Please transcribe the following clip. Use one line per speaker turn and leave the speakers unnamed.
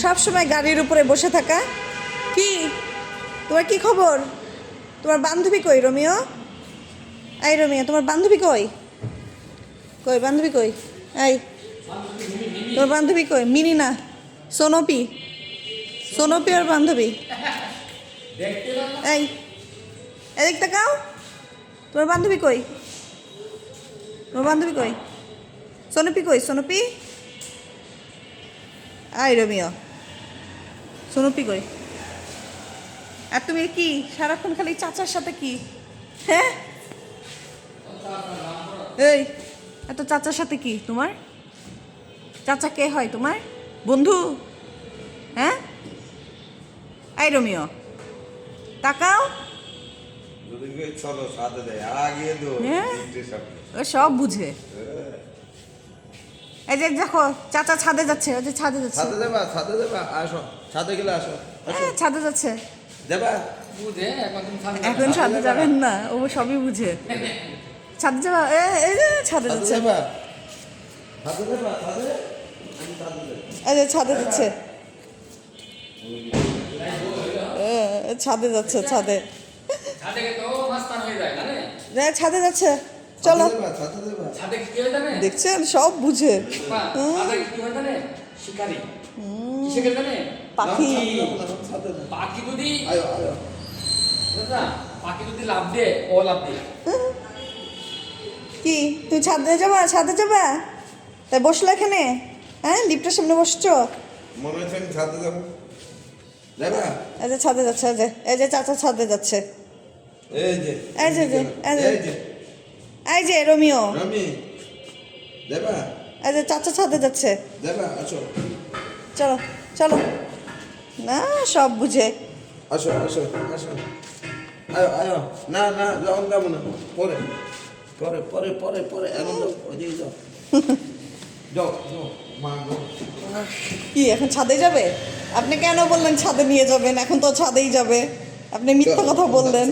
সব সময় গাড়ির উপরে বসে থাকা। কি তোমার কি খবর? তোমার বান্ধবী কই রোমিও? এই রোমিও, তোমার বান্ধবী কই? কই বান্ধবী কই? এই তোর বান্ধবী কই? মিনি না, সোনপি। সোনপি আর বান্ধবী। এই এদিক তাকাও, তোমার বান্ধবী কই? তোমার বান্ধবী কই? সোনপি কই? সোনপি। আই রোমিও, সোনপি কই? আর তুমি কি সারাক্ষণ খালি চাচার সাথে কি? হ্যাঁ এই এত চাচার সাথে কি তোমার? চাচা কে হয় তোমার? বন্ধু? হ্যাঁ এই রোমিও তাকাও। হ্যাঁ ও সব বুঝে। এই যে দেখো চাচা ছাদে যাচ্ছে, ওই যে ছাদে যাচ্ছে।
ছাদে যাবা আসো, ছাদে গেলে আসো।
হ্যাঁ ছাদে যাচ্ছে।
যাবা
এখন ছাদে যাবেন না, ও সবই বুঝে। ছাদে যাবা, এই যে ছাদে যাচ্ছে।
ছাদে যাবা ছাদে।
এই যে ছাদে যাচ্ছে, ছাদে যাচ্ছে, ছাদে ছাদে যাচ্ছে। চলো, দেখছেন সব বুঝে। পাখি কি তুই ছাদে যাবা? ছাদে যাবা তাই বসলো এখানে? হ্যাঁ লিফটের সামনে বসছো?
মনে হচ্ছে আমি ছাদে যাবো। যাবা?
এই যে ছাদে যাচ্ছে, এই যে চাচা ছাদে যাচ্ছে।
এই যে
এই যে
এই যে
এই যে রোমিও,
রমি যাবা?
এই যে চাচা ছাদে যাচ্ছে।
যাবা আসো।
চলো চলো, না সব বুঝে।
আসো আসো আসো, আয়ো আয়ো। না না যখন যাবো না, পরে পরে পরে পরে পরে এখন যাও, ওইদিকে যাও। যাও যাও মা যাও।
কি এখন ছাদে যাবে? আপনি কেন বললেন ছাদে নিয়ে যাবেন? এখন তো ছাদেই যাবে। আপনি মিথ্যা কথা বললেন।